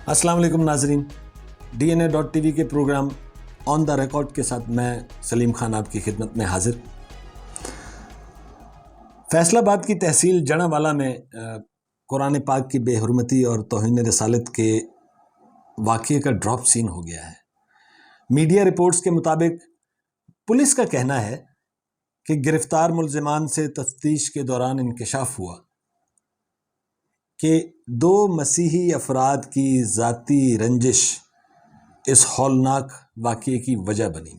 अस्सलाम वालेकुम नाजरीन, DNA.TV के प्रोग्राम ऑन द रिकॉर्ड के साथ मैं सलीम खान आपकी खिदमत में हाजिर। फैसलाबाद की तहसील जड़ावाला में कुरान पाक की बेहुरमती और तौहीन रसालत के वाक़ये का ड्रॉप सीन हो गया है। मीडिया रिपोर्ट्स के मुताबिक पुलिस का कहना है कि गिरफ्तार मुलजिमान से तफ्तीश के दौरान इंकशाफ हुआ कि 2 मसीही अफराद की ज़ाती रंजिश इस हौलनाक वाक़ये की वजह बनी।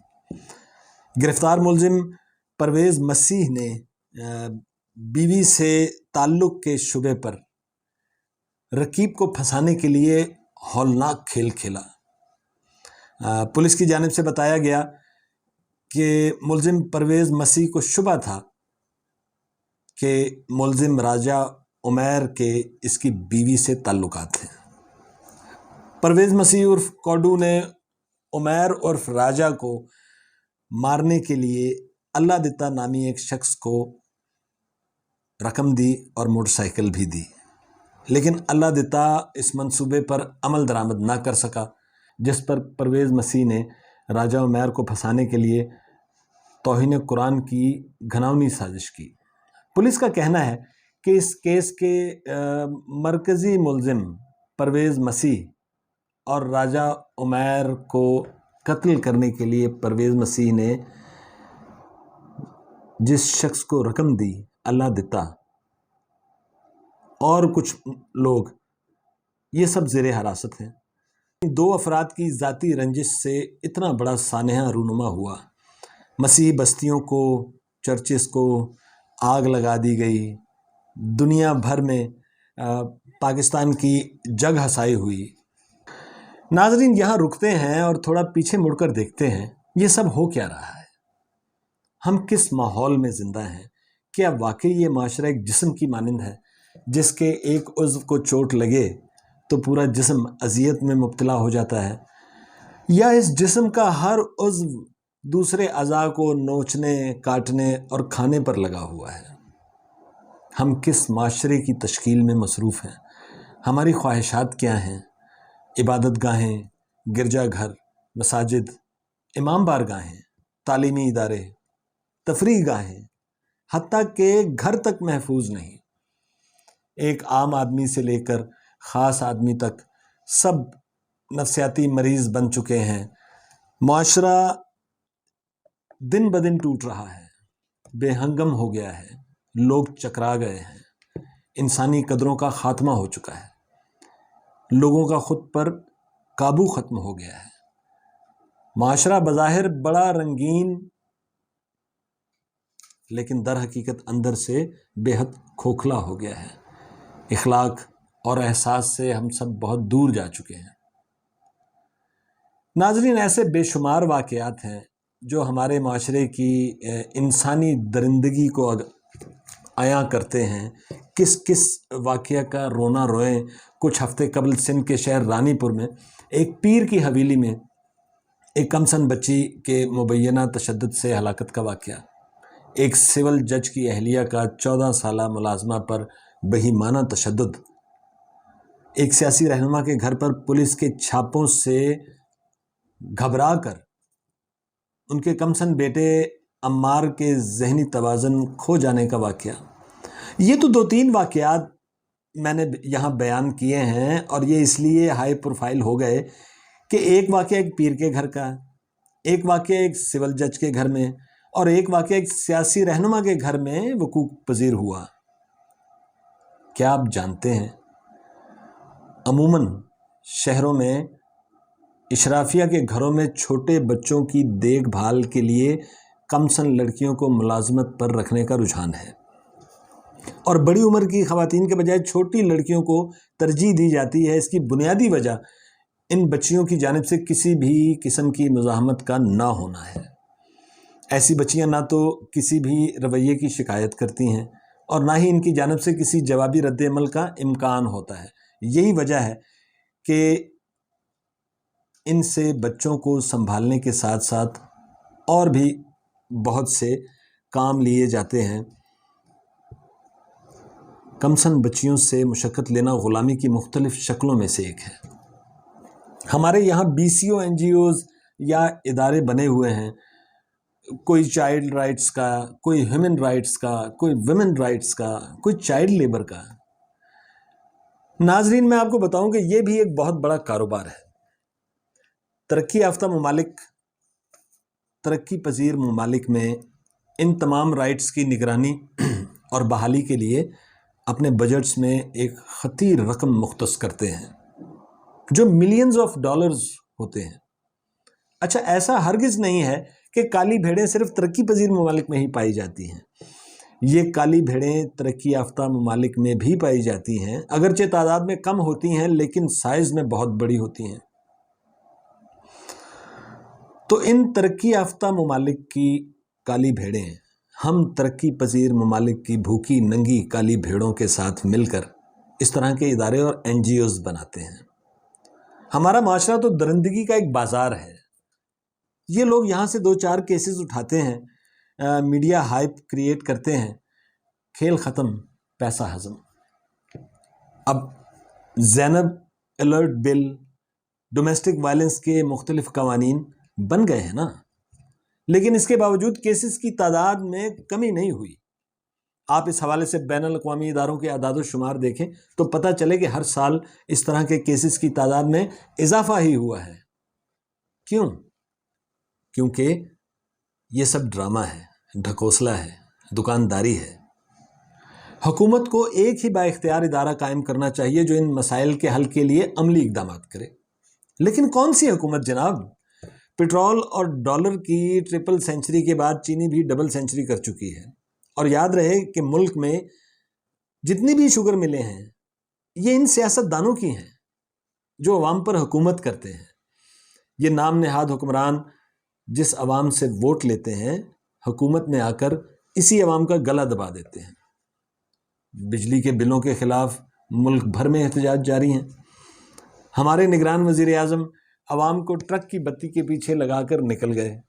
गिरफ्तार मुलजिम परवेज़ मसीह ने बीवी से ताल्लुक़ के शुबे पर रकीब को फंसाने के लिए हौलनाक खेल खेला। पुलिस की जानिब से बताया गया कि मुलजिम परवेज़ मसीह को शुबा था कि मुलजिम राजा उमैर के इसकी बीवी से ताल्लुकात हैं। परवेज़ मसीह उर्फ कोडू ने उमैर उर्फ राजा को मारने के लिए अल्लाह दिता नामी एक शख्स को रकम दी और मोटरसाइकिल भी दी, लेकिन अल्लाह दिता इस मंसूबे पर अमल दरामद ना कर सका, जिस पर परवेज़ मसीह ने राजा उमैर को फंसाने के लिए तौहीन कुरान की घिनौनी साजिश की। पुलिस का कहना है कि इस केस के मरकज़ी मुलजिम परवेज़ मसीह और राजा उमैर को कत्ल करने के लिए परवेज़ मसीह ने जिस शख्स को रकम दी, अल्लाह दिता और कुछ लोग, ये सब ज़ेरे हिरासत हैं। 2 अफराद की ज़ाती रंजिश से इतना बड़ा सानहा रूनुमा हुआ। मसीही बस्तियों को, चर्चेस को आग लगा दी गई। दुनिया भर में पाकिस्तान की जग हसाई हुई। नाजरीन, यहाँ रुकते हैं और थोड़ा पीछे मुड़कर देखते हैं ये सब हो क्या रहा है, हम किस माहौल में ज़िंदा हैं। क्या वाकई ये माशरा एक जिस्म की मानिंद है जिसके एक उज़्व को चोट लगे तो पूरा जिस्म अज़ियत में मुब्तला हो जाता है, या इस जिस्म का हर उज़्व दूसरे अज़ा को नोचने, काटने और खाने पर लगा हुआ है। हम किस माशरे की तश्कील में मसरूफ़ हैं, हमारी ख्वाहिशात क्या हैं। इबादत गाहें, गिरजा घर, मसाजिद, इमाम बारगाहें, तालीमी इदारे, तफरीह गाहें, हत्ता के घर तक महफूज नहीं। एक आम आदमी से लेकर ख़ास आदमी तक सब नफ्सियाती मरीज़ बन चुके हैं। माशरा दिन ब दिन टूट रहा है, बेहंगम हो गया है, लोग चकरा गए हैं, इंसानी कदरों का ख़ात्मा हो चुका है, लोगों का खुद पर काबू ख़त्म हो गया है। माशरा बज़ाहिर बड़ा रंगीन, लेकिन दर हकीकत अंदर से बेहद खोखला हो गया है। इखलाक और एहसास से हम सब बहुत दूर जा चुके हैं। नाज़रीन, ऐसे बेशुमार वाक़यात हैं जो हमारे माशरे की इंसानी दरिंदगी को आया करते हैं। किस किस वाक़या का रोना रोएं। कुछ हफ्ते कबल सिंध के शहर रानीपुर में एक पीर की हवेली में एक कमसन बच्ची के मुबैना तशद्दुद से हलाकत का वाक़या, एक सिविल जज की अहलिया का 14 साला मुलाजमा पर बहीमाना तशद्दुद, एक सियासी रहनुमा के घर पर पुलिस के छापों से घबरा कर उनके कमसन बेटे अम्मार के जहनी तवाज़ुन खो जाने का वाक़या। ये तो 2-3 वाक़यात मैंने यहाँ बयान किए हैं, और ये इसलिए हाई प्रोफाइल हो गए कि एक वाक़या एक पीर के घर का, एक वाक़या एक सिविल जज के घर में, और एक वाक़या एक सियासी रहनुमा के घर में वकूअ पज़ीर हुआ। क्या आप जानते हैं, अमूमन शहरों में इशराफिया के घरों में छोटे बच्चों की देखभाल के लिए कमसन लड़कियों को मुलाजमत पर रखने का रुझान है, और बड़ी उम्र की ख़वातीन के बजाय छोटी लड़कियों को तरजीह दी जाती है। इसकी बुनियादी वजह इन बच्चियों की जानिब से किसी भी किस्म की मुज़ाहमत का ना होना है। ऐसी बच्चियां ना तो किसी भी रवैये की शिकायत करती हैं और ना ही इनकी जानिब से किसी जवाबी रद्द-ए-अमल का इम्कान होता है। यही वजह है कि इनसे बच्चों को संभालने के साथ साथ और भी बहुत से काम लिए जाते हैं। कमसन बच्चियों से मुशक्क़त लेना ग़ुलामी की मुख्तलिफ़ शक्लों में से एक है। ہمارے یہاں BCO NGOز یا ادارے بنے ہوئے ہیں، کوئی چائلڈ رائٹس کا، کوئی ہیومن رائٹس کا، کوئی ویمن رائٹس کا، کوئی چائلڈ لیبر کا۔ ناظرین، میں آپ کو بتاؤں کہ یہ بھی ایک بہت بڑا کاروبار ہے۔ ترقی یافتہ ممالک، ترقی پذیر ممالک میں ان تمام رائٹس کی نگرانی اور بحالی کے لیے اپنے بجٹس میں ایک خطیر رقم مختص کرتے ہیں جو ملینز آف ڈالرز ہوتے ہیں۔ اچھا، ایسا ہرگز نہیں ہے کہ کالی بھیڑیں صرف ترقی پذیر ممالک میں ہی پائی جاتی ہیں۔ یہ کالی بھیڑیں ترقی یافتہ ممالک میں بھی پائی جاتی ہیں، اگرچہ تعداد میں کم ہوتی ہیں لیکن سائز میں بہت بڑی ہوتی ہیں۔ تو ان ترقی یافتہ ممالک کی کالی بھیڑیں ہم ترقی پذیر ممالک کی بھوکی ننگی کالی بھیڑوں کے ساتھ مل کر اس طرح کے ادارے اور NGOز بناتے ہیں۔ ہمارا معاشرہ تو درندگی کا ایک بازار ہے۔ یہ لوگ یہاں سے 2-4 کیسز اٹھاتے ہیں، میڈیا ہائپ کریٹ کرتے ہیں، کھیل ختم، پیسہ ہضم۔ اب زینب الرٹ بل، ڈومیسٹک وائلنس کے مختلف قوانین بن گئے ہیں نا، لیکن اس کے باوجود کیسز کی تعداد میں کمی نہیں ہوئی۔ آپ اس حوالے سے بین الاقوامی اداروں کے اعداد و شمار دیکھیں تو پتہ چلے کہ ہر سال اس طرح کے کیسز کی تعداد میں اضافہ ہی ہوا ہے۔ کیوں؟ کیونکہ یہ سب ڈرامہ ہے، ڈھکوسلہ ہے، دکانداری ہے۔ حکومت کو ایک ہی با اختیار ادارہ قائم کرنا چاہیے جو ان مسائل کے حل کے لیے عملی اقدامات کرے۔ لیکن کون سی حکومت جناب؟ پٹرول اور ڈالر کی ٹرپل سینچری کے بعد چینی بھی ڈبل سینچری کر چکی ہے۔ اور یاد رہے کہ ملک میں جتنی بھی شوگر ملیں ہیں یہ ان سیاست دانوں کی ہیں جو عوام پر حکومت کرتے ہیں۔ یہ نام نہاد حکمران جس عوام سے ووٹ لیتے ہیں، حکومت میں آ کر اسی عوام کا گلا دبا دیتے ہیں۔ بجلی کے بلوں کے خلاف ملک بھر میں احتجاج جاری ہیں۔ ہمارے نگران وزیر اعظم عوام کو ٹرک کی بتی کے پیچھے لگا کر نکل گئے،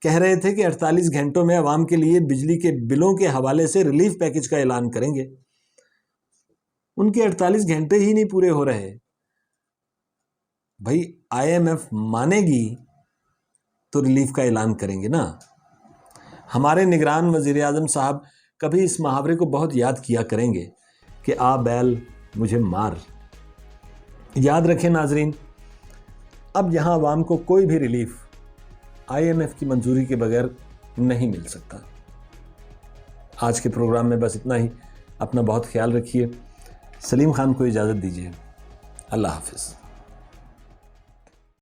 کہہ رہے تھے کہ 48 گھنٹوں میں عوام کے لیے بجلی کے بلوں کے حوالے سے ریلیف پیکج کا اعلان کریں گے۔ ان کے 48 گھنٹے ہی نہیں پورے ہو رہے۔ بھائی IMF مانے گی تو ریلیف کا اعلان کریں گے نا۔ ہمارے نگران وزیر اعظم صاحب کبھی اس محاورے کو بہت یاد کیا کریں گے کہ آ بیل مجھے مار۔ یاد رکھیں ناظرین، اب یہاں عوام کو کوئی بھی ریلیف IMF کی منظوری کے بغیر نہیں مل سکتا۔ آج کے پروگرام میں بس اتنا ہی۔ اپنا بہت خیال رکھیے۔ سلیم خان کو اجازت دیجیے۔ اللہ حافظ۔